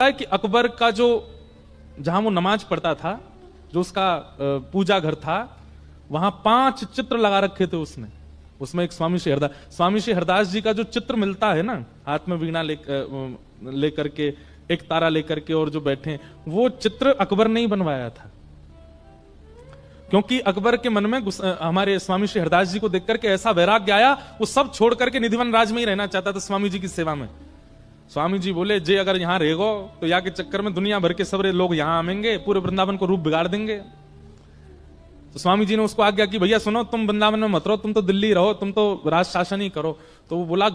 है कि अकबर का जो जहां वो नमाज पढ़ता था, जो उसका पूजा घर था, वहां 5 चित्र लगा रखे थे उसने। उसमें एक स्वामी श्री हरदास जी का जो चित्र मिलता है ना, हाथ में वीणा लेकर के, एक तारा लेकर के और जो बैठे, वो चित्र अकबर ने ही बनवाया था। क्योंकि अकबर के मन में हमारे स्वामी श्री हरदास जी को देख करके ऐसा वैराग्य आया, वो सब छोड़ करके निधिवन राज में ही रहना चाहता था, स्वामी जी की सेवा में। स्वामी जी बोले, जे अगर यहां रहेगो तो या के चक्कर में दुनिया भर के सबरे लोग यहां आएंगे, पूरे वृंदावन को रूप बिगाड़ देंगे। तो स्वामी जी ने उसको आज्ञा की, भैया सुनो, तुम वृंदावन में मत रहो, तुम तो दिल्ली रहो, तुम तो राज शासन ही करो। तो वो बोला,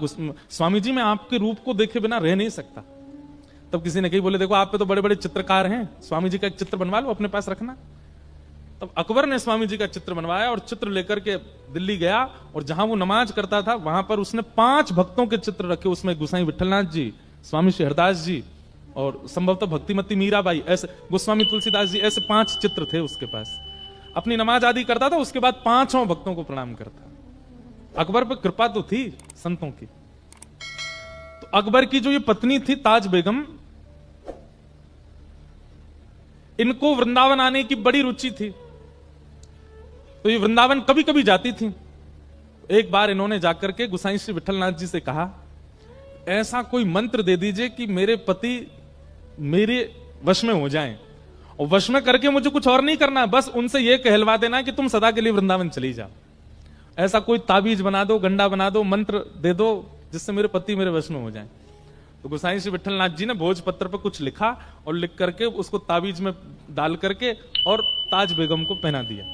स्वामी जी मैं आपके रूप को देखे बिना रह नहीं सकता। तब किसी ने कही, बोले देखो आप पे तो बड़े बड़े चित्रकार हैं, स्वामी जी का एक चित्र बनवा लो, अपने पास रखना। तब अकबर ने स्वामी जी का चित्र बनवाया और चित्र लेकर के दिल्ली गया, और जहां वो नमाज करता था वहां पर उसने 5 भक्तों के चित्र रखे। उसमें गोसाई विठलनाथ जी, स्वामी श्री हरदास जी और संभवतः भक्तिमती मीराबाई, ऐसे गोस्वामी तुलसीदास जी, ऐसे 5 चित्र थे उसके पास। अपनी नमाज आदि करता था, उसके बाद 5 भक्तों को प्रणाम करता। अकबर पर कृपा तो थी संतों की। तो अकबर की जो ये पत्नी थी ताज बेगम, इनको वृंदावन आने की बड़ी रुचि थी, तो ये वृंदावन कभी कभी जाती थी। एक बार इन्होंने जाकर के गोसाई श्री विठलनाथ जी से कहा, ऐसा कोई मंत्र दे दीजिए कि मेरे पति मेरे वश में हो जाएं, और वश में करके मुझे कुछ और नहीं करना, बस उनसे यह कहलवा देना कि तुम सदा के लिए वृंदावन चली जाओ। ऐसा कोई ताबीज बना दो, गंडा बना दो, मंत्र दे दो जिससे मेरे पति मेरे वश में हो जाएं। तो गोसाई श्री विठलनाथ जी ने भोजपत्र पर कुछ लिखा और लिख करके उसको ताबीज में डाल करके और ताज बेगम को पहना दिया।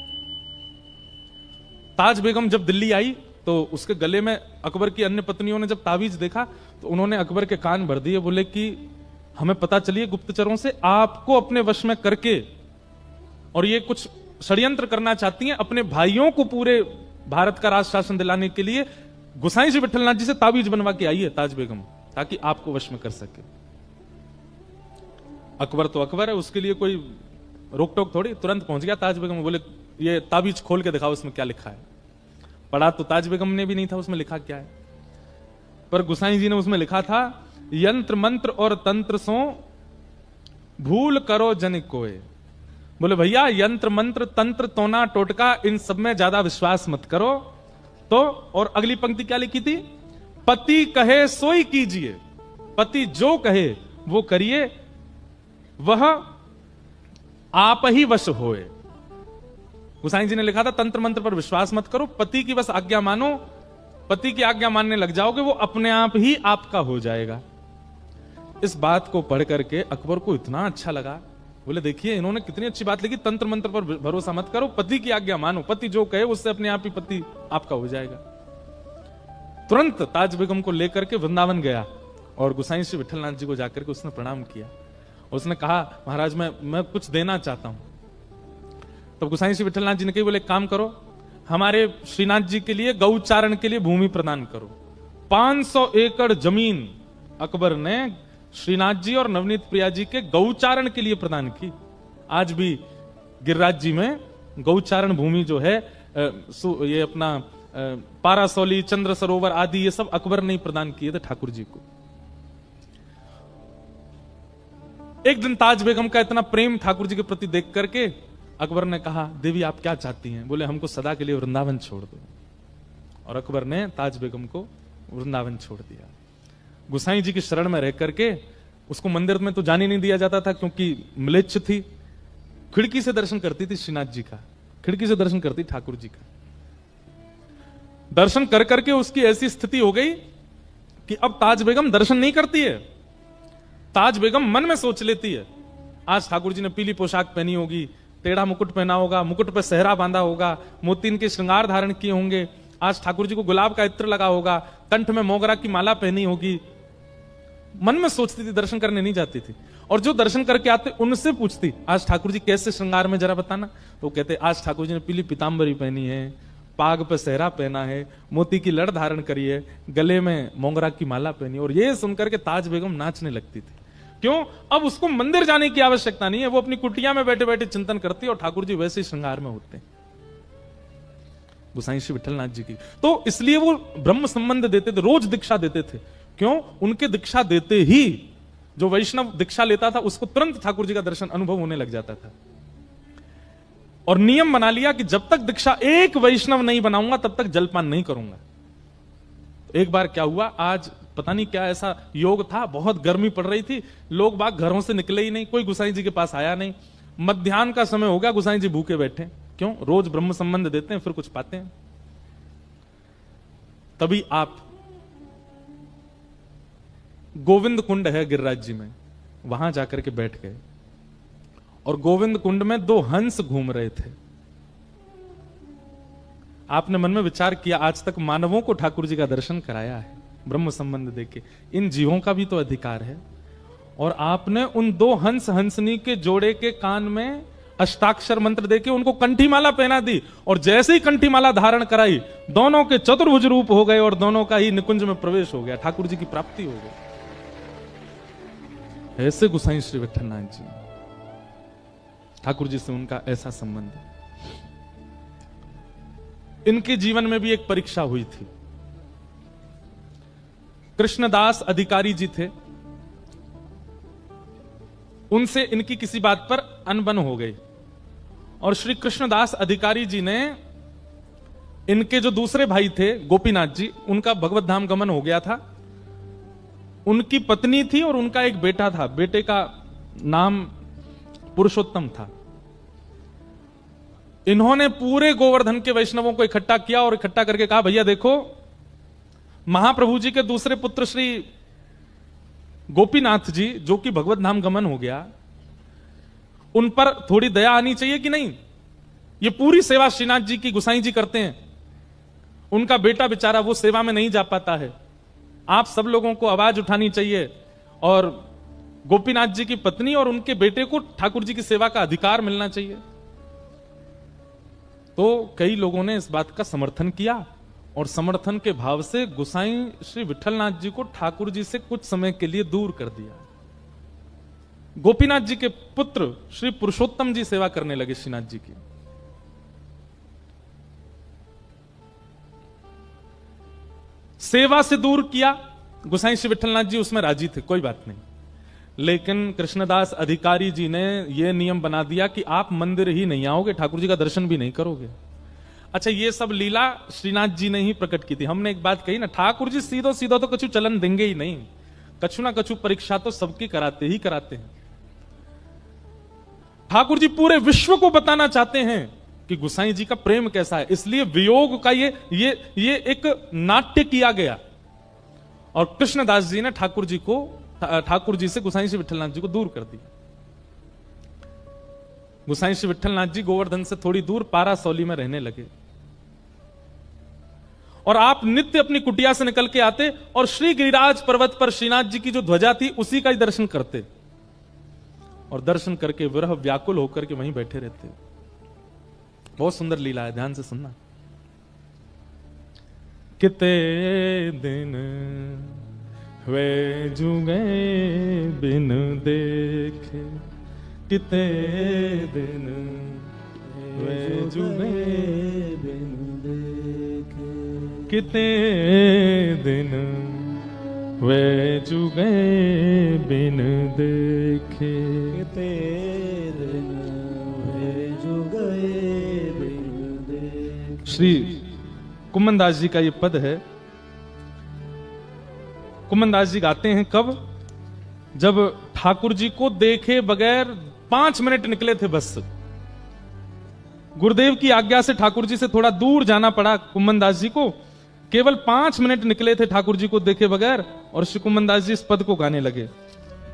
ताज बेगम जब दिल्ली आई तो उसके गले में अकबर की अन्य पत्नियों ने जब ताबीज देखा तो उन्होंने अकबर के कान भर दिए, बोले कि हमें पता चलिए गुप्तचरों से आपको अपने वश में करके, और ये कुछ षड्यंत्र करना चाहती हैं अपने भाइयों को पूरे भारत का राज शासन दिलाने के लिए। गोसाई श्री विठलनाथ जी से ताबीज बनवा के आई है ताज बेगम, ताकि आपको वश में कर सके। अकबर तो अकबर है, उसके लिए कोई रोक टोक थोड़ी, तुरंत पहुंच गया ताज बेगम। बोले ये ताबीज खोल के दिखाओ, उसमें क्या लिखा है। पढ़ा तो ताज बेगम ने भी नहीं था उसमें लिखा क्या है, पर गोसाई जी ने उसमें लिखा था, यंत्र मंत्र और तंत्र सो भूल करो जन कोय। बोले भैया यंत्र मंत्र तंत्र तोना टोटका इन सब में ज्यादा विश्वास मत करो। तो और अगली पंक्ति क्या लिखी थी, पति कहे सोई कीजिए, पति जो कहे वो करिए, वह आप ही वश होए। गोसाई जी ने लिखा था, तंत्र मंत्र पर विश्वास मत करो, पति की बस आज्ञा मानो, पति की आज्ञा मानने लग जाओगे, वो अपने आप ही आपका हो जाएगा। इस बात को पढ़ करके अकबर को इतना अच्छा लगा। बोले देखिए इन्होंने कितनी अच्छी बात लिखी, तंत्र मंत्र पर भरोसा मत करो, पति की आज्ञा मानो, पति जो कहे उससे अपने आप ही पति आपका हो जाएगा। तुरंत ताज बेगम को लेकर के वृंदावन गया और गोसाई श्री विठलनाथ जी को जाकर के उसने प्रणाम किया। उसने कहा, महाराज मैं कुछ देना चाहता हूं। तब गोसाई श्री विठलनाथ जी ने कही, बोले एक काम करो, हमारे श्रीनाथ जी के लिए गौचारण के लिए भूमि प्रदान करो। 500 एकड़ जमीन अकबर ने श्रीनाथ जी और नवनीत प्रिया जी के गौचारण के लिए प्रदान की। आज भी गिरिराज जी में गौचारण भूमि जो है, ये अपना पारासौली, चंद्र सरोवर आदि, ये सब अकबर ने प्रदान किए थे ठाकुर जी को। एक दिन ताज बेगम का इतना प्रेम ठाकुर जी के प्रति देख करके अकबर ने कहा, देवी आप क्या चाहती हैं। बोले हमको सदा के लिए वृंदावन छोड़ दो। और अकबर ने ताज बेगम को वृंदावन छोड़ दिया। गोसाई जी की शरण में रह करके, उसको मंदिर में तो जाने नहीं दिया जाता था क्योंकि म्लेच्छ थी, खिड़की से दर्शन करती थी श्रीनाथ जी का, खिड़की से दर्शन करती ठाकुर जी का। दर्शन कर करके उसकी ऐसी स्थिति हो गई कि अब ताज बेगम दर्शन नहीं करती है। ताज बेगम मन में सोच लेती है, आज ठाकुर जी ने पीली पोशाक पहनी होगी, टेढ़ा मुकुट पहना होगा, मुकुट पर सेहरा बांधा होगा, मोतीन के श्रृंगार धारण किए होंगे, आज ठाकुर जी को गुलाब का इत्र लगा होगा, कंठ में मोगरा की माला पहनी होगी। मन में सोचती थी, दर्शन करने नहीं जाती थी। और जो दर्शन करके आते उनसे पूछती, आज ठाकुर जी कैसे श्रृंगार में जरा बताना। तो कहते, आज ठाकुर जी ने पीली पीतांबरी पहनी है, पाग पे सेहरा पहना है, मोती की लड़ धारण करी है, गले में मोगरा की माला पहनी। और ये सुनकर के ताज बेगम नाचने लगती थी। क्यों? अब उसको मंदिर जाने की आवश्यकता नहीं है, वो अपनी कुटिया में बैठे बैठे चिंतन करती है और ठाकुर जी वैसे ही श्रृंगार में होते हैं। गोसाई श्री विठलनाथ जी की तो इसलिए वो ब्रह्म संबंध देते थे, रोज दीक्षा देते थे। क्यों? उनके दीक्षा देते ही जो वैष्णव दीक्षा लेता था उसको तुरंत ठाकुर जी का दर्शन अनुभव होने लग जाता था। और नियम बना लिया कि जब तक दीक्षा एक वैष्णव नहीं बनाऊंगा तब तक जलपान नहीं करूंगा। एक बार क्या हुआ, आज पता नहीं क्या ऐसा योग था, बहुत गर्मी पड़ रही थी, लोग बाग घरों से निकले ही नहीं, कोई गुसाई जी के पास आया नहीं। मध्याह्न का समय हो गया, गुसाई जी भूखे बैठे। क्यों? रोज ब्रह्म संबंध देते हैं फिर कुछ पाते हैं। तभी आप गोविंद कुंड है गिरिराज जी में, वहां जाकर के बैठ गए और गोविंद कुंड में 2 हंस घूम रहे थे। आपने मन में विचार किया, आज तक मानवों को ठाकुर जी का दर्शन कराया है ब्रह्म संबंध देके, इन जीवों का भी तो अधिकार है। और आपने उन 2 हंस हंसनी के जोड़े के कान में अष्टाक्षर मंत्र देके उनको कंठीमाला पहना दी, और जैसे ही कंठीमाला धारण कराई दोनों के चतुर्भुज रूप हो गए और दोनों का ही निकुंज में प्रवेश हो गया, ठाकुर जी की प्राप्ति हो गई। ऐसे गुसाई श्री विठलनाथ जी, ठाकुर जी से उनका ऐसा संबंध। इनके जीवन में भी एक परीक्षा हुई थी। कृष्णदास अधिकारी जी थे, उनसे इनकी किसी बात पर अनबन हो गई और श्री कृष्णदास अधिकारी जी ने इनके जो दूसरे भाई थे गोपीनाथ जी, उनका भगवत धाम गमन हो गया था। उनकी पत्नी थी और उनका एक बेटा था, बेटे का नाम पुरुषोत्तम था। इन्होंने पूरे गोवर्धन के वैष्णवों को इकट्ठा किया और इकट्ठा करके कहा, भैया देखो, महाप्रभु जी के दूसरे पुत्र श्री गोपीनाथ जी, जो कि भगवत धाम गमन हो गया, उन पर थोड़ी दया आनी चाहिए कि नहीं। ये पूरी सेवा श्रीनाथ जी की गुसाई जी करते हैं, उनका बेटा बेचारा वो सेवा में नहीं जा पाता है। आप सब लोगों को आवाज उठानी चाहिए और गोपीनाथ जी की पत्नी और उनके बेटे को ठाकुर जी की सेवा का अधिकार मिलना चाहिए। तो कई लोगों ने इस बात का समर्थन किया और समर्थन के भाव से गुसाई श्री विठलनाथ जी को ठाकुर जी से कुछ समय के लिए दूर कर दिया। गोपीनाथ जी के पुत्र श्री पुरुषोत्तम जी सेवा करने लगे श्रीनाथ जी की। सेवा से दूर किया, गुसाई श्री विठलनाथ जी उसमें राजी थे, कोई बात नहीं। लेकिन कृष्णदास अधिकारी जी ने यह नियम बना दिया कि आप मंदिर ही नहीं आओगे, ठाकुर जी का दर्शन भी नहीं करोगे। अच्छा, ये सब लीला श्रीनाथ जी ने ही प्रकट की थी। हमने एक बात कही ना, ठाकुर जी सीधो सीधो तो कछु चलन देंगे ही नहीं, कछु ना कछु परीक्षा तो सबकी कराते ही कराते हैं। ठाकुर जी पूरे विश्व को बताना चाहते हैं कि गुसाई जी का प्रेम कैसा है, इसलिए वियोग का ये एक नाट्य किया गया और कृष्णदास जी ने ठाकुर जी से गुसाई श्री विठलनाथ जी को दूर कर दिया। गुसाई श्री विठलनाथ जी गोवर्धन से थोड़ी दूर पारासौली में रहने लगे और आप नित्य अपनी कुटिया से निकल के आते और श्री गिरिराज पर्वत पर श्रीनाथ जी की जो ध्वजा थी उसी का ही दर्शन करते और दर्शन करके विरह व्याकुल होकर के वहीं बैठे रहते। बहुत सुंदर लीला है, ध्यान से सुनना। कितने दिन वे जुगे बिन देखे, कितने दिन वे जुगे बिन देखे, कितने दिन वे जुगे बिन देखे, कितने दिन वे जुगे बिन देखे। श्री कुम्मनदास जी का ये पद है। कुम्मनदास जी गाते हैं कब? जब ठाकुर जी को देखे बगैर 5 मिनट निकले थे बस। गुरुदेव की आज्ञा से ठाकुर जी से थोड़ा दूर जाना पड़ा कुम्मनदास जी को, केवल 5 मिनट निकले थे ठाकुर जी को देखे बगैर और श्री कुम्मनदास जी इस पद को गाने लगे।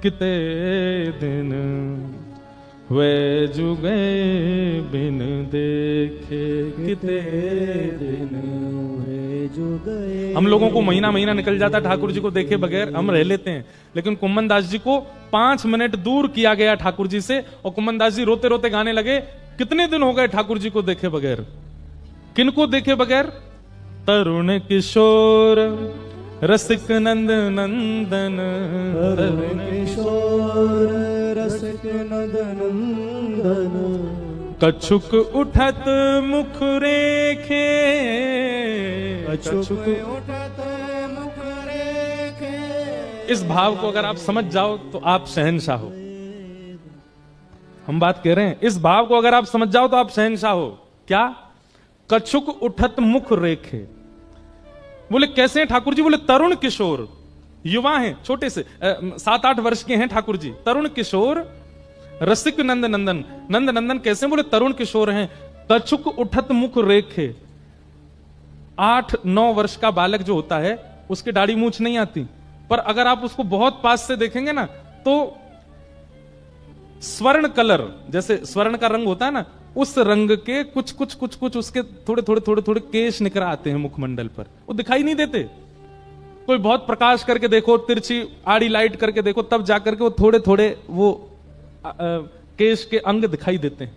कितने दिन वे जुगे बिन देखे, कितने दिन वे जुगे। हम लोगों को महीना महीना निकल जाता ठाकुर जी को देखे बगैर, हम रह लेते हैं, लेकिन कुम्मनदास जी को 5 मिनट दूर किया गया ठाकुर जी से और कुम्मनदास जी रोते रोते गाने लगे, कितने दिन हो गए ठाकुर जी को देखे बगैर। किनको देखे बगैर? तरुण किशोर रसिक नंद नंदन, तरुण किशोर रसिक नंद नंदन, कछुक उठत मुख रेखे, कछुक उठत मुख रेखे, इस भाव को अगर आप समझ जाओ तो आप शहंशाह हो। हम बात कह रहे हैं, इस भाव को अगर आप समझ जाओ तो आप शहंशाह हो। क्या? कछुक उठत मुख रेखे। बोले कैसे हैं ठाकुर जी? बोले तरुण किशोर, युवा हैं, छोटे से 7-8 वर्ष के हैं ठाकुर जी। तरुण किशोर रसिक नंद नंदन। नंद नंदन कैसे? बोले तरुण किशोर हैं। कछुक उठत मुख रेखे। 8-9 वर्ष का बालक जो होता है उसकी दाढ़ी मूछ नहीं आती, पर अगर आप उसको बहुत पास से देखेंगे ना तो स्वर्ण कलर, जैसे स्वर्ण का रंग होता है ना, उस रंग के कुछ उसके थोड़े केश निकल आते हैं मुखमंडल पर। वो दिखाई नहीं देते। कोई बहुत प्रकाश करके देखो, तिरछी आड़ी लाइट करके देखो, तब जाकर के वो थोड़े वो केश के अंग दिखाई देते हैं।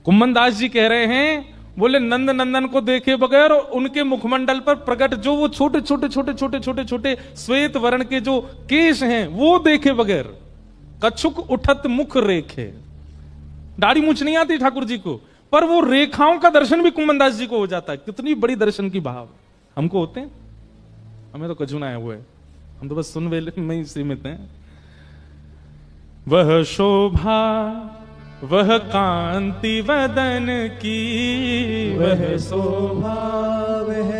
कुम्मन दास जी कह रहे हैं, बोले नंद नंदन को देखे बगैर और उनके मुखमंडल पर प्रकट जो वो छोटे श्वेत वर्ण के जो केश हैं वो देखे बगैर, कछुक उठत मुख रेखे। दाढ़ी मूछ नहीं आती ठाकुर जी को, पर वो रेखाओं का दर्शन भी कुम्मन दास जी को हो जाता है। कितनी बड़ी दर्शन की भाव हमको होते हैं। हमें तो कछु ना आया हुआ है, हम तो बस सुन वेले में ही सीमित हैं। वह शोभा वह कांति वदन की, वह शोभा वह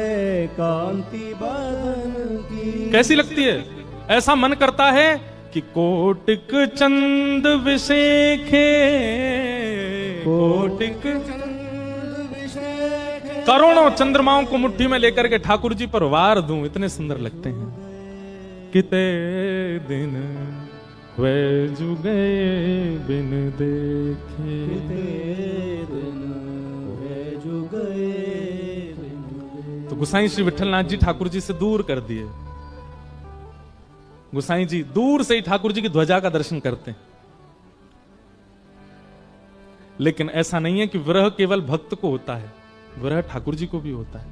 कांति बदन की। कैसी लगती है? ऐसा मन करता है कि कोटिक चंद विशेखे, कोटिक चंद विशेखे। करोड़ों चंद्रमाओं को मुट्ठी में लेकर के ठाकुर जी पर वार दूं, इतने सुंदर लगते हैं। किते दिन वे जुगे बिन देखे, तो गोसाई श्री विठलनाथ जी ठाकुर जी से दूर कर दिए। गोसाई जी दूर से ही ठाकुर जी की ध्वजा का दर्शन करते हैं। लेकिन ऐसा नहीं है कि विरह केवल भक्त को होता है, विरह ठाकुर जी को भी होता है।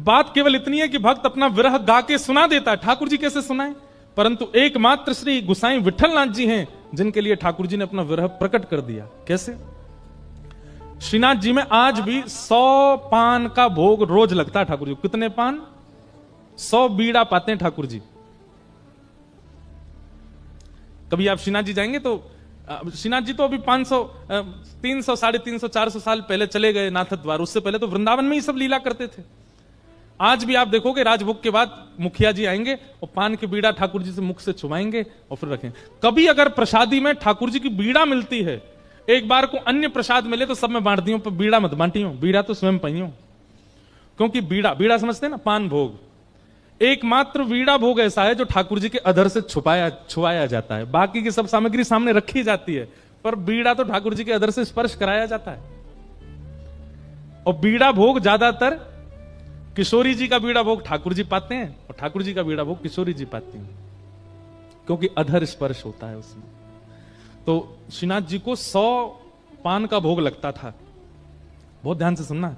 बात केवल इतनी है कि भक्त अपना विरह गा के सुना देता है, ठाकुर जी कैसे सुनाए? परंतु एकमात्र श्री गोसाई विठलनाथ जी हैं जिनके लिए ठाकुर जी ने अपना विरह प्रकट कर दिया। कैसे? श्रीनाथ जी में आज भी 100 पान का भोग रोज लगता है ठाकुर जी। कितने पान? 100 बीड़ा पाते हैं ठाकुर जी। कभी आप श्रीनाथ जी जाएंगे तो श्रीनाथ जी तो अभी 500 300 350 400 साल पहले चले गए नाथ द्वार। उससे पहले तो वृंदावन में ही सब लीला करते थे। आज भी आप देखोगे राजभोग के बाद मुखिया जी आएंगे और पान की बीड़ा ठाकुर जी से मुख से छुपाएंगे और फिर रखेंगे। कभी अगर प्रसादी में ठाकुर जी की बीड़ा मिलती है, एक बार को अन्य प्रसाद मिले तो सब में बांट दियो, पर बीड़ा मत बांटियो, बीड़ा तो स्वयं पाइयो। क्योंकि बीड़ा समझते हैं ना, पान भोग। एकमात्र बीड़ा भोग ऐसा है जो ठाकुर जी के अधर से छुपाया जाता है। बाकी की सब सामग्री सामने रखी जाती है, पर बीड़ा तो ठाकुर जी के अधर से स्पर्श कराया जाता है। और बीड़ा भोग ज्यादातर किशोरी जी का बीड़ा भोग ठाकुर जी पाते हैं और ठाकुर जी का बीड़ा भोग किशोरी जी पाती हैं, क्योंकि अधर स्पर्श होता है उसमें। तो श्रीनाथ जी को 100 पान का भोग लगता था। बहुत ध्यान से सुनना।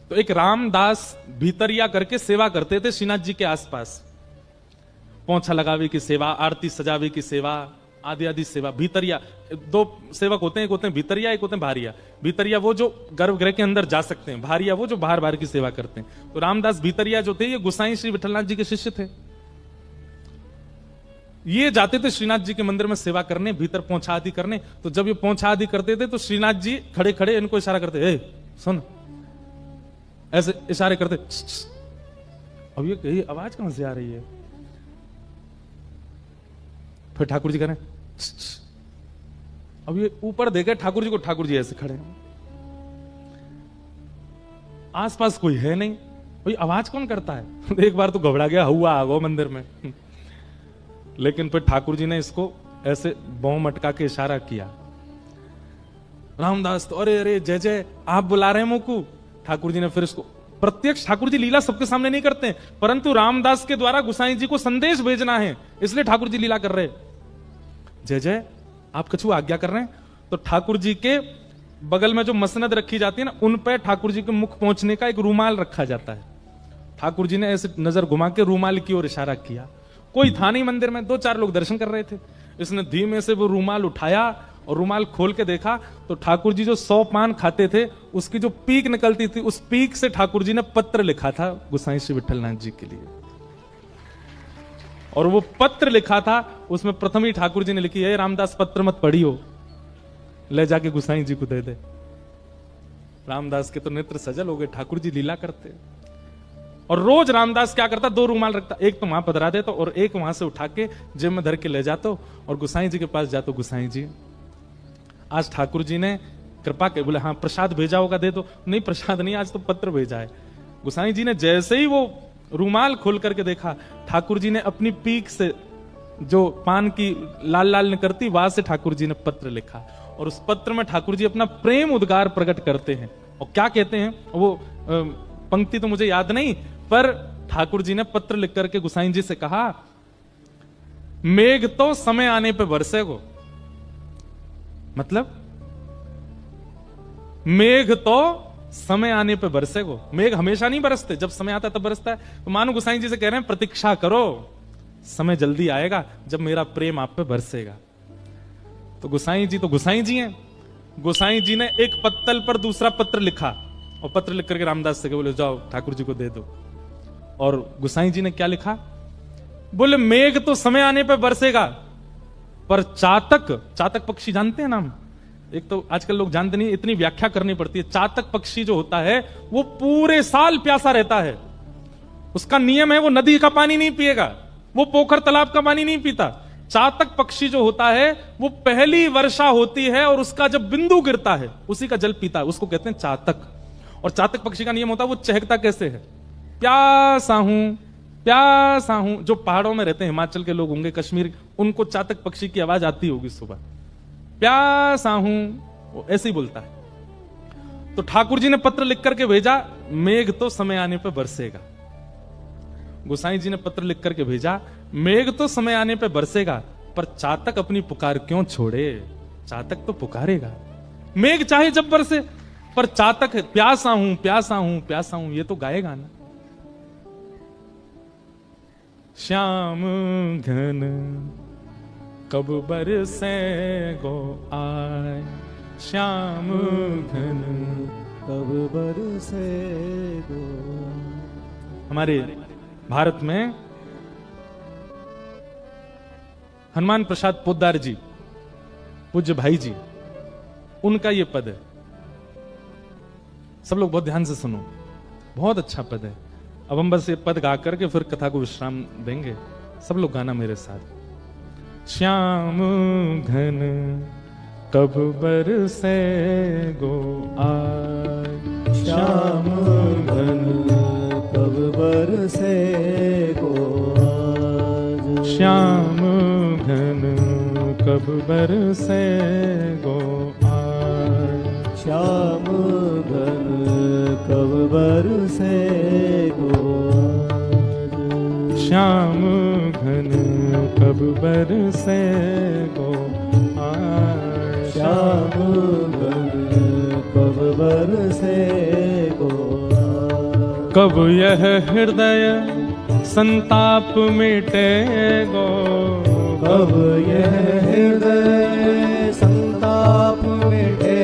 तो एक रामदास भीतरिया करके सेवा करते थे श्रीनाथ जी के आसपास। पोंछा लगावे की सेवा, आरती सजावे की सेवा, आदि आदि सेवा। भीतरिया 2 सेवक होते हैं, एक होते हैं भीतरिया, एक होते हैं भारिया। भीतरिया वो जो गर्भगृह के अंदर जा सकते हैं, भारिया वो जो बाहर बाहर की सेवा करते हैं। तो रामदास भीतरिया जो थे ये गोसाई श्री विठलनाथ जी के शिष्य थे। ये जाते थे श्रीनाथ जी के मंदिर में सेवा करने, भीतर पोंछा आदि करने। तो जब ये पोंछा आदि करते थे तो श्रीनाथ जी खड़े खड़े इनको इशारा करते, ए सुन, ऐसे इशारे करते। अब ये आवाज कहां से आ रही है? फिर ठाकुर जी कह रहे हैं, अब ये ऊपर देखे ठाकुर जी को, ठाकुर जी ऐसे खड़े हैं, आसपास कोई है नहीं, भाई आवाज कौन करता है? एक बार तो घबरा गया, हुआ आ गो मंदिर में। लेकिन फिर ठाकुर जी ने इसको ऐसे बौं मटका के इशारा किया। रामदास तो अरे अरे जय जय, आप बुला रहे हैं मुकु। ठाकुर जी ने फिर इसको प्रत्यक्ष, ठाकुर जी लीला सबके सामने नहीं करते हैं, परंतु रामदास के द्वारा गोसाई जी को संदेश भेजना है, इसलिए ठाकुर जी लीला कर रहे। जय जय, आप कछु आज्ञा कर रहे हैं। तो ठाकुर जी के बगल में जो मसनद रखी जाती है ना, उन पे ठाकुर जी के मुख पहुंचने का एक रूमाल रखा जाता है। ठाकुर जी ने ऐसे नजर घुमा के रूमाल की ओर इशारा किया। कोई था नहीं मंदिर में, 2-4 लोग दर्शन कर रहे थे। इसने धीमे से वो रूमाल उठाया और रुमाल खोल के देखा तो ठाकुर जी जो 100 पान खाते थे उसकी जो पीक निकलती थी, उस पीक से ठाकुर जी ने पत्र लिखा था गोसाई श्री विठलनाथ जी के लिए। और वो पत्र लिखा था, उसमें प्रथम ही ठाकुर जी ने लिखी है, रामदास पत्र मत पढ़ियो, ले जाके गोसाई जी को दे दे। रामदास के तो नेत्र सजल हो गए, ठाकुर जी लीला करते। और रोज रामदास क्या करता, 2 रुमाल रखता, एक तो वहां पधरा देता और एक वहां से उठा के जेब में धर के ले जाता और गोसाई जी के पास जाता। गोसाई जी आज ठाकुर जी ने कृपा के, बोले हाँ प्रसाद भेजा होगा दे दो। नहीं प्रसाद नहीं, आज तो पत्र भेजा है। गोसाई जी ने जैसे ही वो रुमाल खोल करके देखा, ठाकुर जी ने अपनी पीक से जो पान की लाल लाल निकलती वहां से ठाकुर जी ने पत्र लिखा। और उस पत्र में ठाकुर जी अपना प्रेम उद्गार प्रकट करते हैं। और क्या कहते हैं, वो पंक्ति तो मुझे याद नहीं, पर ठाकुर जी ने पत्र लिख करके गोसाई जी से कहा, मेघ तो समय आने पे बरसेगो। मतलब मेघ तो समय आने पे बरसेगो। मेघ हमेशा नहीं बरसते, जब समय आता तब बरसता है। तो मानो गोसाई जी से कह रहे हैं प्रतीक्षा करो, समय जल्दी आएगा जब मेरा प्रेम आप पे बरसेगा। तो गोसाई जी तो गोसाई जी हैं। गोसाई जी ने एक पत्तल पर दूसरा पत्र लिखा और पत्र लिख करके रामदास से बोले जाओ ठाकुर जी को दे दो। और गोसाई जी ने क्या लिखा, बोले मेघ तो समय आने पे बरसेगा, पर चातक पक्षी जानते हैं नाम, एक तो आजकल लोग जानते नहीं, इतनी व्याख्या करनी पड़ती है। चातक पक्षी जो होता है वो पूरे साल प्यासा रहता है। उसका नियम है वो नदी का पानी नहीं पिएगा, वो पोखर तालाब का पानी नहीं पीता। चातक पक्षी जो होता है वो पहली वर्षा होती है और उसका जब बिंदु गिरता है उसी का जल पीता है, उसको कहते हैं चातक। और चातक पक्षी का नियम होता है वो चहकता कैसे है, प्यासा हूं प्यासा हूं। जो पहाड़ों में रहते हैं, हिमाचल के लोग होंगे, कश्मीर, उनको चातक पक्षी की आवाज आती होगी सुबह, प्यासा हूं, वो ऐसे ही बोलता है। तो ठाकुर जी ने पत्र लिख करके भेजा, मेघ तो समय आने पे बरसेगा। गोसाई जी ने पत्र लिख करके भेजा, मेघ तो समय आने पे बरसेगा, पर चातक अपनी पुकार क्यों छोड़े, चातक तो पुकारेगा। मेघ चाहे जब बरसे, पर चातक है, प्यासा हूं प्यासा हूं प्यासा हूं, ये तो गाएगा ना। श्याम घन कब बरसे गो आए, श्याम घन कब बरसे गो। हमारे भारत में हनुमान प्रसाद पोद्दार जी, पूज्य भाई जी, उनका ये पद है। सब लोग बहुत ध्यान से सुनो, बहुत अच्छा पद है। अब हम बस ये पद गा करके फिर कथा को विश्राम देंगे। सब लोग गाना मेरे साथ। श्याम घन कब बरसे गो आए, श्याम घन कब बरसे गो आज, श्याम घन कब बरसे गो आए, श्याम घन कब बरसे गो आज, श्याम घन कब बरसे गो आए, श्याम घन कब बरसे गो आज, कब यह हृदय संताप मिटे गो, कब यह हृदय संताप मिटे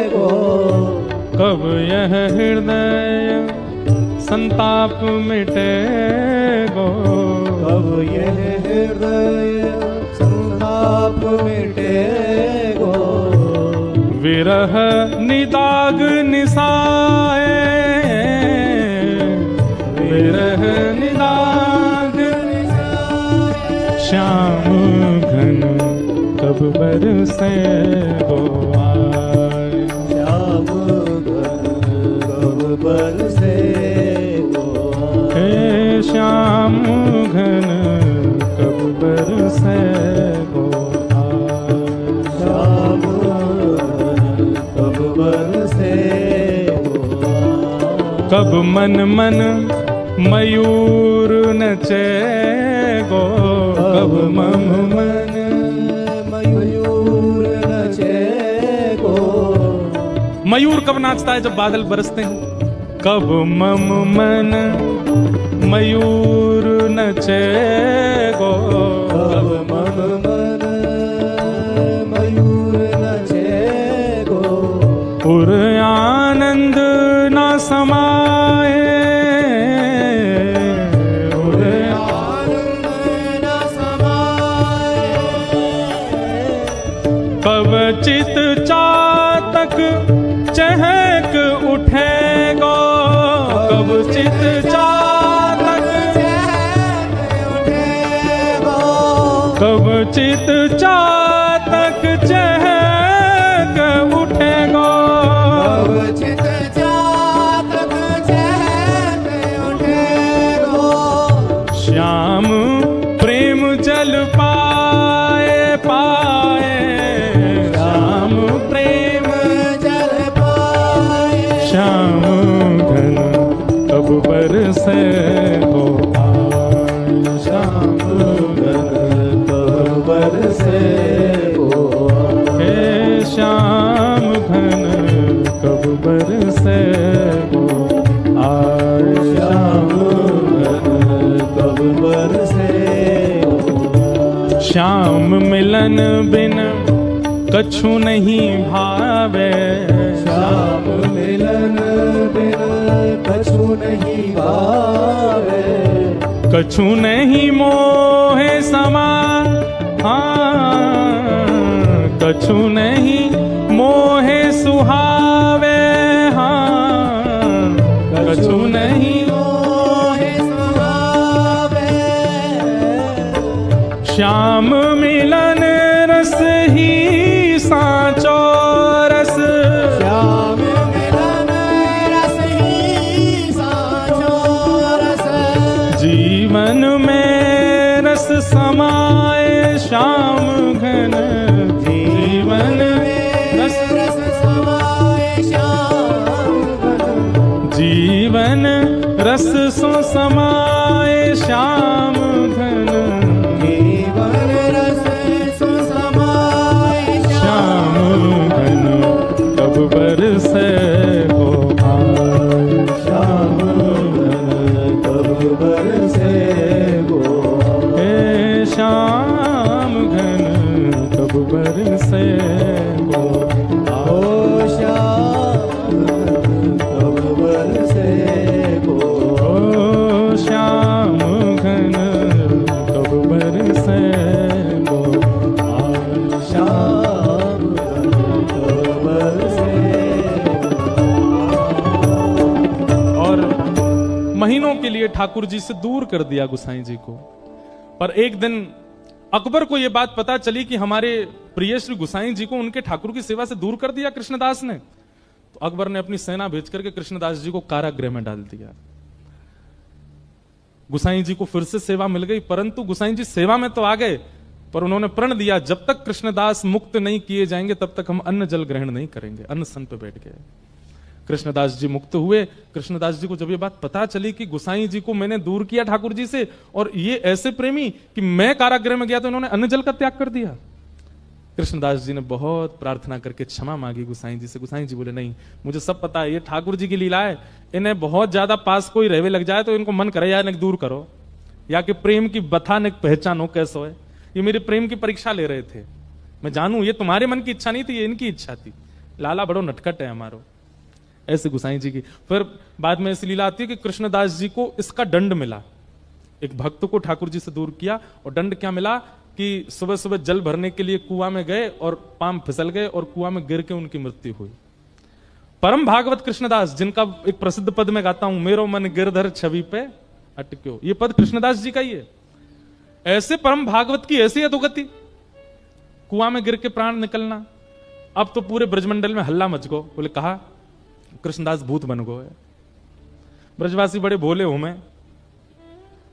गो, कब यह हृदय संताप मिटे गो, कब यह हृदय संताप मिटे गो, विरह निदाग निसाए, विरह निदाग निसाए, श्याम घन कब बरसे गो आए, श्याम घन कब बरसे गो आज, हे श्याम घन कब बरसे गो आए, श्याम घन कब बरसे गो आज, कब मन मन मयूर नचे गो, कब मम मन मयूर नचे गो, मयूर कब नाचता है, जब बादल बरसते हैं। कब मम मन मयूर नचे गो, कब मम मन मयूर चित चातक चहक उठेगो, कब चित चातक कब चित चातक चहक उठेगो, चित चातक चहक उठेगो। श्याम प्रेम जल पाए पाए, श्याम प्रेम जल पाए, श्याम घन कब बरसे हो आए, श्याम घन कब बरसे हो हे श्याम घन कब बरसे हो आए, श्याम घन कब बरसे हो। श्याम मिलन बिन कछु नहीं भावे, श्याम मिलन बिन कछु नहीं भावे, कछु नहीं मोहे समा, हाँ कछु नहीं मोहे सुहावे, हाँ कछु नहीं मोहे सुहावे। श्याम मिलन रस ही साचो रस, श्याम मिलन रस ही साचो रस, जीवन में रस समाए श्याम घन, जीवन रस रस समाए श्याम घन, जीवन रस सो समाए श्याम घन, जीवन रस सो समाए श्याम घन कब बरसे हो आए, श्याम घन कब बरसे हो। हे श्याम घन कब बरसे हो ओ श्याम कब बरसे हो। ओ श्याम घन कब बरसे हो आए, श्याम घन कब बरसे और महीनों के लिए ठाकुर जी से दूर कर दिया गोसाई जी को। पर एक दिन अकबर को यह बात पता चली कि हमारे प्रिय श्री गोसाई जी को उनके ठाकुर की सेवा से दूर कर दिया कृष्णदास ने, तो अकबर ने अपनी सेना भेज करके कृष्णदास जी को कारागृह में डाल दिया। गोसाई जी को फिर से सेवा मिल गई, परंतु गोसाई जी सेवा में तो आ गए, पर उन्होंने प्रण दिया जब तक कृष्णदास मुक्त नहीं किए जाएंगे तब तक हम अन्न जल ग्रहण नहीं करेंगे। अन्न सन पे बैठ गए। कृष्णदास जी मुक्त हुए। कृष्णदास जी को जब ये बात पता चली कि गोसाई जी को मैंने दूर किया ठाकुर जी से, और ये ऐसे प्रेमी कि मैं कारागृह में गया तो इन्होंने अन्न जल का त्याग कर दिया। कृष्णदास जी ने बहुत प्रार्थना करके क्षमा मांगी गोसाई जी से। गोसाई जी बोले नहीं, मुझे सब पता है, ये ठाकुर जी की लीला है, इन्हें बहुत ज्यादा पास कोई रहवे लग जाए तो इनको मन करे यार दूर करो, या कि प्रेम की बथा ने पहचानो कैसो है। ये मेरे प्रेम की परीक्षा ले रहे थे, मैं जानू ये तुम्हारे मन की इच्छा नहीं थी, ये इनकी इच्छा थी। लाला बड़ो नटखट है हमारो, ऐसे गोसाई जी की। फिर बाद में ऐसी लीला आती है कि कृष्णदास जी को इसका दंड मिला। एक भक्त को ठाकुर जी से दूर किया और दंड क्या मिला कि सुबह सुबह जल भरने के लिए कुआं में गए और पांव फिसल गए और कुआं में गिर के उनकी मृत्यु हुई। परम भागवत कृष्णदास, जिनका एक प्रसिद्ध पद में गाता हूं, मेरो मन गिरधर छवि पे अटक्यो, ये पद कृष्णदास जी का ही है। ऐसे परम भागवत की ऐसी अधोगति, कुआं में गिर के प्राण निकलना। अब तो पूरे ब्रजमंडल में हल्ला मच गो, बोले कहा कृष्णदास भूत बन गो है। ब्रजवासी बड़े भोले हो, मैं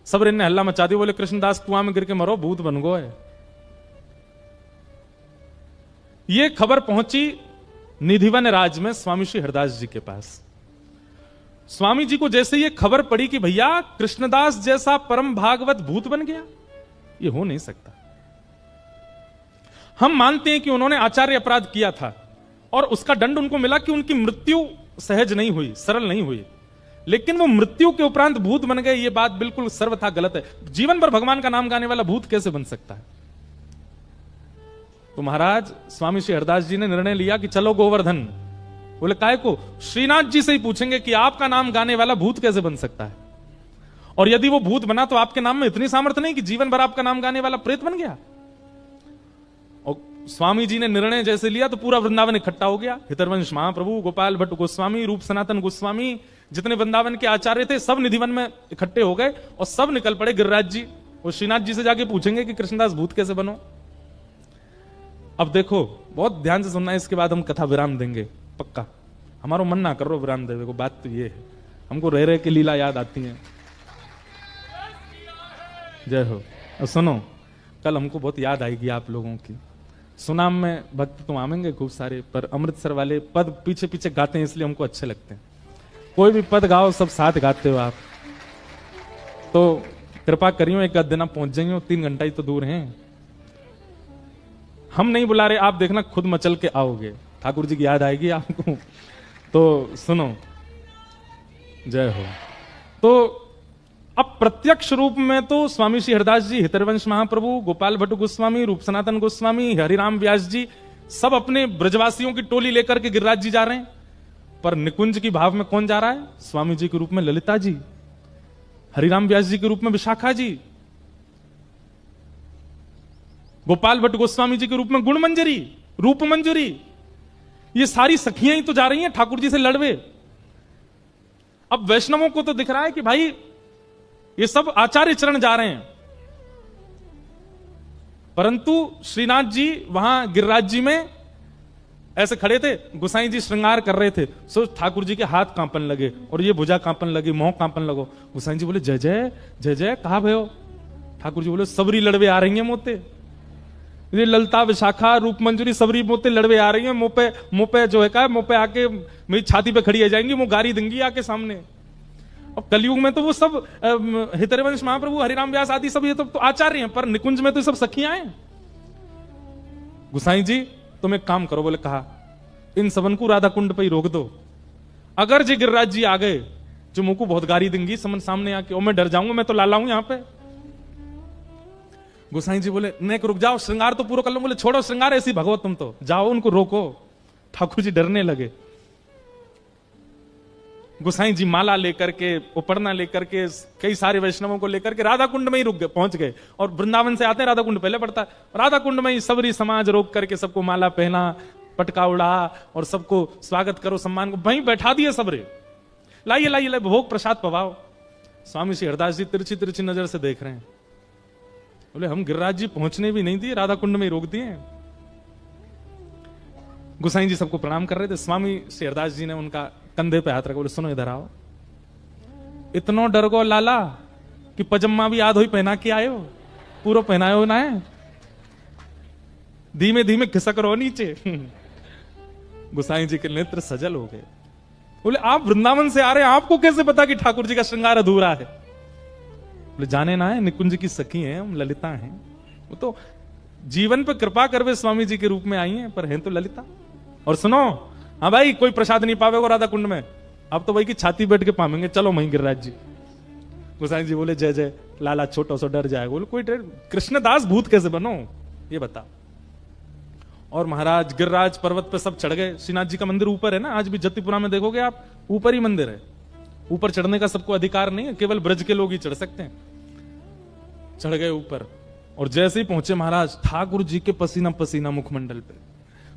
सब ने हल्ला मचा दिया, बोले कृष्णदास कुआं में गिर के मरो, भूत बन गो है। ये खबर पहुंची निधिवन राज में स्वामी श्री हरदास जी के पास। स्वामी जी को जैसे ये खबर पड़ी कि भैया कृष्णदास जैसा परम भागवत भूत बन गया, ये हो नहीं सकता। हम मानते हैं कि उन्होंने आचार्य अपराध किया था और उसका दंड उनको मिला कि उनकी मृत्यु सहज नहीं हुई, सरल नहीं हुई, लेकिन वो मृत्यु के उपरांत भूत बन गए, ये बात बिल्कुल सर्वथा गलत है। जीवन भर भगवान का नाम गाने वाला भूत कैसे बन सकता है? तो महाराज स्वामी श्री हरदास जी ने निर्णय लिया कि चलो गोवर्धन। बोले काय को? श्रीनाथ जी से ही पूछेंगे कि आपका नाम गाने वाला भूत कैसे बन सकता है, और यदि वो भूत बना तो आपके नाम में इतनी सामर्थ्य नहीं कि जीवन भर आपका नाम गाने वाला प्रेत बन गया। और स्वामी जी ने निर्णय जैसे लिया तो पूरा वृंदावन इकट्ठा हो गया। हितरवंश महाप्रभु, गोपाल भट्ट गोस्वामी, रूप सनातन गोस्वामी, जितने वृंदावन के आचार्य थे सब निधिवन में इकट्ठे हो गए और सब निकल पड़े गिरिराज जी। वो श्रीनाथ जी से जाके पूछेंगे कि कृष्णदास भूत कैसे बनो। अब देखो बहुत ध्यान से सुनना है, इसके बाद हम कथा विराम देंगे पक्का। हमारा मन ना करो विराम देवे को, बात तो ये है, हमको रह रहे की लीला याद आती है। जय हो। अब सुनो, कल हमको बहुत याद आएगी आप लोगों की। सुनाम में भक्त तो आवेंगे खूब सारे, पर अमृतसर वाले पद पीछे पीछे गाते हैं इसलिए हमको अच्छे लगते हैं। कोई भी पद गाओ सब साथ गाते हो आप, तो कृपा करियो एक आध दिन आप पहुंच जाइए, 3 घंटा ही तो दूर हैं। हम नहीं बुला रहे, आप देखना खुद मचल के आओगे, ठाकुर जी की याद आएगी आपको। तो सुनो, जय हो। तो अब प्रत्यक्ष रूप में तो स्वामी श्री हरिदास जी, हितरवंश महाप्रभु, गोपाल भट्ट गोस्वामी, रूप सनातन गोस्वामी, हरिराम व्यास जी सब अपने ब्रजवासियों की टोली लेकर के गिरिराज जी जा रहे हैं। पर निकुंज की भाव में कौन जा रहा है? स्वामी जी के रूप में ललिता जी, हरिराम व्यास जी के रूप में विशाखा जी, गोपाल भट्ट गोस्वामी जी के रूप में गुणमंजरी, रूप मंजरी, ये सारी सखियां ही तो जा रही हैं ठाकुर जी से लड़वे। अब वैष्णवों को तो दिख रहा है कि भाई ये सब आचार्य चरण जा रहे हैं, परंतु श्रीनाथ जी वहां गिरिराज जी में ऐसे खड़े थे, गुसाई जी श्रृंगार कर रहे थे। सो ठाकुर जी के हाथ कांपन लगे और ये भुजा कांपन लगी, मोह कांपन लगो। गुसाई जी बोले जय जय जय जय, कहा भयो? ठाकुर जी बोले सबरी लड़वे आ रही हैं मोते, ये ललता विशाखा रूप मंजूरी सबरी मोते लड़वे आ रही हैं, मुंह पे जो है का मुंह पे आके मेरी छाती पे खड़ी आ जाएंगी, मुंह गारी देंगी आके सामने। अब कलयुग में तो वो सब हितरवंश महाप्रभु, हरिराम व्यास आदि सब ये तो आचार्य हैं, पर निकुंज में तो सब सखियां हैं। गुसाई जी तुम एक काम करो, बोले कहा इन सबन को राधा कुंड पे ही रोक दो। अगर जी गिरिराज जी आ गए जो मुंह को बहुत गारी देंगी समन सामने आके, और मैं डर जाऊंगा, मैं तो लाला हूं यहां पे। गुसाई जी बोले नेक रुक जाओ, श्रृंगार तो पूरा कर लो। बोले छोड़ो श्रृंगार, ऐसी भगवत तुम तो जाओ, उनको रोको। ठाकुर जी डरने लगे। गुसाई जी माला लेकर के, उपरना लेकर के, कई सारे वैष्णवों को लेकर के राधा कुंड में ही रुक गए, पहुंच गए। और वृंदावन से आते हैं, राधा कुंड पहले पड़ता है, राधा कुंड में ही सबरी समाज रोक करके सबको माला पहना, पटका उड़ा और सबको स्वागत करो, सम्मान को वहीं बैठा दिए सबरे। लाइए लाइए लाइए भोग प्रसाद पवाओ। स्वामी श्री हरदास जी तिरछी तिरछी नजर से देख रहे हैं, बोले हम गिरिराज जी पहुंचने भी नहीं दिए, राधा कुंड में ही रोक दिए। गुसाई जी सबको प्रणाम कर रहे थे। स्वामी श्री हरदास जी ने उनका कंधे पे हाथ रखा, बोले सुनो इधर आओ, इतनो डर गो लाला कि पजम्मा भी आध ही पहना के आयो, पूरा पहनायो ना है, धीमे धीमे खिसक रहो नीचे। गुसाई जी के नेत्र सजल हो गए। बोले आप वृंदावन से आ रहे हैं, आपको कैसे पता कि ठाकुर जी का श्रृंगार अधूरा है? बोले जाने ना है, निकुंज की सखी हैं, हम ललिता हैं। वो तो जीवन पे कृपा करवे स्वामी जी के रूप में आई हैं, पर हैं तो ललिता। और सुनो, हाँ भाई कोई प्रसाद नहीं पावेगा राधा कुंड में, अब तो भाई की छाती बैठ के पावेंगे, चलो वहीं गिरिराज जी। गुसाई जी बोले जय जय, लाला छोटा सा डर जाएगा। बोले कोई डर, कृष्णदास भूत कैसे बनो ये बता। और महाराज गिरिराज पर्वत पे सब चढ़ गए। श्रीनाथ जी का मंदिर ऊपर है ना, आज भी जतिपुरा में देखोगे आप, ऊपर ही मंदिर है। ऊपर चढ़ने का सबको अधिकार नहीं है, केवल ब्रज के लोग ही चढ़ सकते हैं। चढ़ गए ऊपर और जैसे ही पहुंचे महाराज, ठाकुर जी के पसीना पसीना मुखमंडल पे।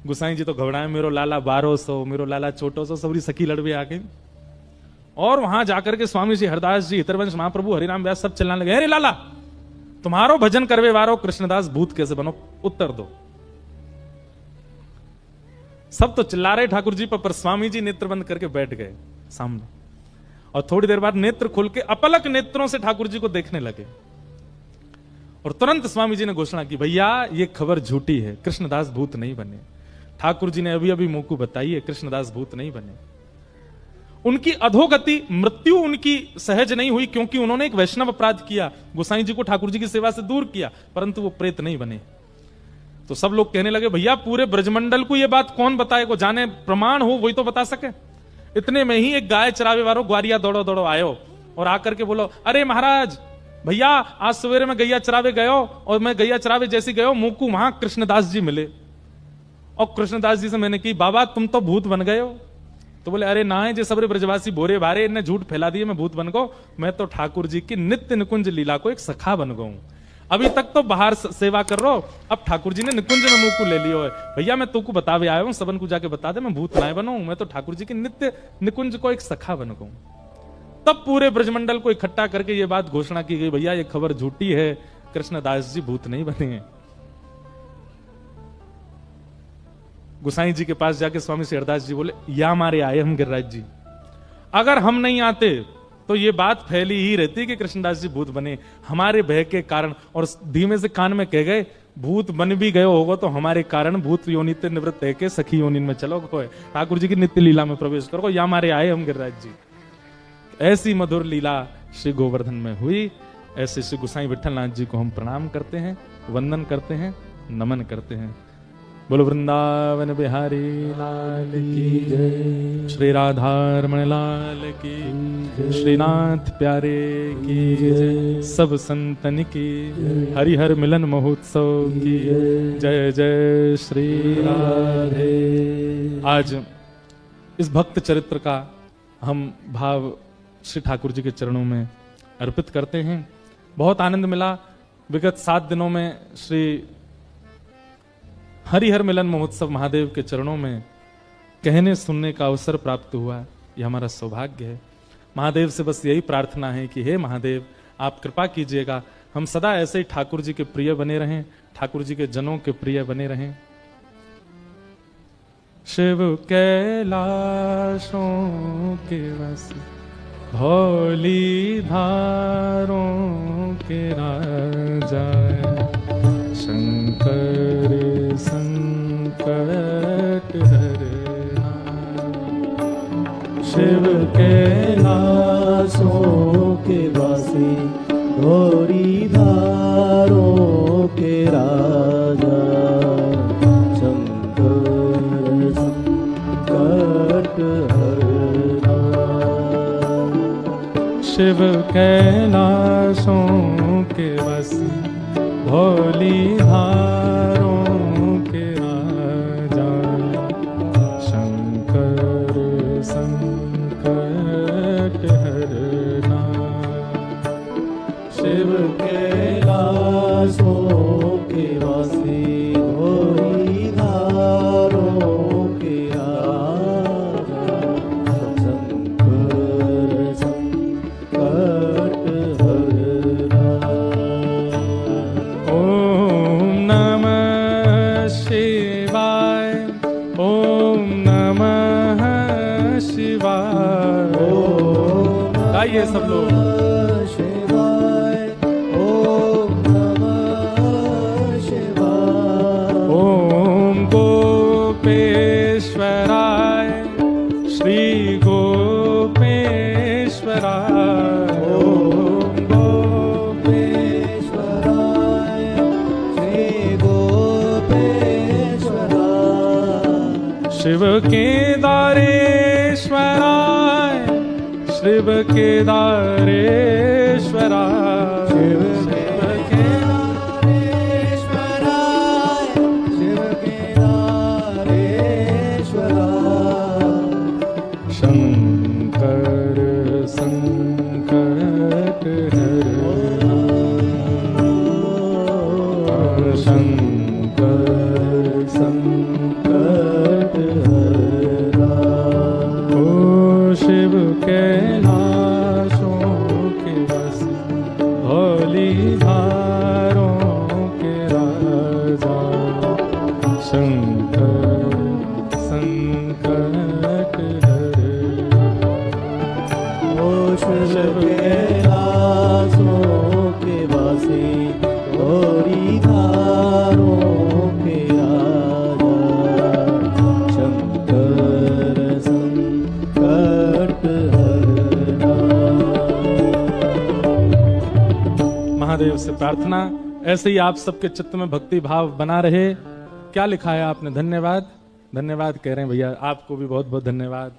गुसाई जी तो घबराए, मेरो लाला 1200, मेरो लाला छोटो सो, सबरी सखी लड़वे आ गई। और वहां जाकर के स्वामी जी हरदास जी, हितरवंश महाप्रभु, हरिराम व्यास सब चिल्लाने लगे, अरे लाला तुम्हारो भजन करवे वारो कृष्णदास भूत कैसे बनो, उत्तर दो। सब तो चिल्ला रहे ठाकुर जी पर स्वामी जी नेत्र बंद करके बैठ गए सामने। और थोड़ी देर बाद नेत्र खोल के अपलक नेत्रों से ठाकुर जी को देखने लगे। और तुरंत स्वामी जी ने घोषणा की, भैया ये खबर झूठी है, कृष्णदास भूत नहीं बने। ठाकुर जी ने अभी अभी मुंह को बताई है, कृष्णदास भूत नहीं बने। उनकी अधोगति, मृत्यु उनकी सहज नहीं हुई, क्योंकि उन्होंने एक वैष्णव अपराध किया, गोसाई जी को ठाकुर जी की सेवा से दूर किया, परंतु वो प्रेत नहीं बने। तो सब लोग कहने लगे, भैया पूरे ब्रजमंडल को ये बात कौन बताए, को जाने प्रमाण हो वही तो बता सके। इतने में ही एक गाय चरावे वालों ग्वारिया दौड़ो दौड़ो आयो और आकर के बोलो, अरे महाराज भैया आज सवेरे में गैया चरावे गयो, और मैं गैया चरावे जैसी गयो, मुंह को वहां कृष्णदास जी मिले। और कृष्णदास जी से मैंने की, बाबा तुम तो भूत बन गए हो। तो बोले, अरे ना है, जे सबरे ब्रजवासी बोरे भारे, इन्हें झूठ फैला दिए, मैं भूत बन गो। मैं तो ठाकुर जी की नित्य निकुंज लीला को एक सखा बन गऊ। अभी तक तो बाहर सेवा कर रहे हो, अब ठाकुर जी ने निकुंज में मुंह को ले लियो है। भैया मैं तुमको बतावे आया हूं, सबन को जाके बता दे मैं भूत नाय बनूं, मैं तो ठाकुर जी के नित्य निकुंज को एक सखा बन गऊं। तब पूरे ब्रजमंडल को इकट्ठा करके ये बात घोषणा की गई, भैया ये खबर झूठी है, कृष्णदास जी भूत नहीं बने हैं। गुसाई जी के पास जाके स्वामी शेरदास जी बोले, या हमारे आए हम गिरिराज जी, अगर हम नहीं आते तो ये बात फैली ही रहती कि कृष्णदास जी भूत बने, हमारे भय के कारण। और धीमे से कान में कह गए, भूत बन भी गए होगा तो हमारे कारण भूत योनि ते निवृत्त है के सखी योनि में चलो, ठाकुर जी की नित्य लीला में प्रवेश करो, या हमारे आए हम गिरिराज जी। ऐसी मधुर लीला श्री गोवर्धन में हुई। ऐसे श्री गुसाई विठलनाथ जी को हम प्रणाम करते हैं, वंदन करते हैं, नमन करते हैं। बोलो वृंदावन बिहारी लाल की जय, श्री राधारमण लाल की जय, श्रीनाथ प्यारे की जय, सब संतन की हरिहर मिलन महोत्सव की जय जय श्री राधे। आज इस भक्त चरित्र का हम भाव श्री ठाकुर जी के चरणों में अर्पित करते हैं। बहुत आनंद मिला। विगत 7 दिनों में श्री हरिहर मिलन महोत्सव महादेव के चरणों में कहने सुनने का अवसर प्राप्त हुआ। यह हमारा सौभाग्य है। महादेव से बस यही प्रार्थना है कि हे महादेव आप कृपा कीजिएगा, हम सदा ऐसे ही ठाकुर जी के प्रिय बने रहें, ठाकुर जी के जनों के प्रिय बने रहें। शिव कैलाशों के वस भोली धारों के राजा, शंकर संकट हरना। शिव कैलाशों के वासी गौरी धारों के राजा, शंकर संकट हरना। शिव कैलाशों के वासी भोली धारों के राजा, शंकर संकट हरना। शिव कैलाशों के वासी भोली धारों के राजा, शंकर संकट हरना। ओम नमः शिवाय, ओम नमः शिवाय। गाइए सब लोग। शिवाय, ओम नमः शिवाय। ओम गोपेश्वराय, श्री गोपेश्वराय। ओम गोपेश्वराय, श्री गोपेश्वराय। शिव केदारेश्वराय, शिव केदारेश्वराय। शिव केदारेश्वराय, शिव केदारेश्वराय। शंकर संकट हरना, शंकर संकट हरना। ओ शिव कैलाशों के वासी भोली धारों के राजा, शंकर संकट हरना। ओ शिव कैलाशों के वासी गौरी धारों के राजा, शंकर संकट हरना। महादेव से प्रार्थना ऐसे ही आप सबके चित्त में भक्ति भाव बना रहे। क्या लिखा है आपने? धन्यवाद, धन्यवाद कह रहे हैं भैया, आपको भी बहुत बहुत धन्यवाद।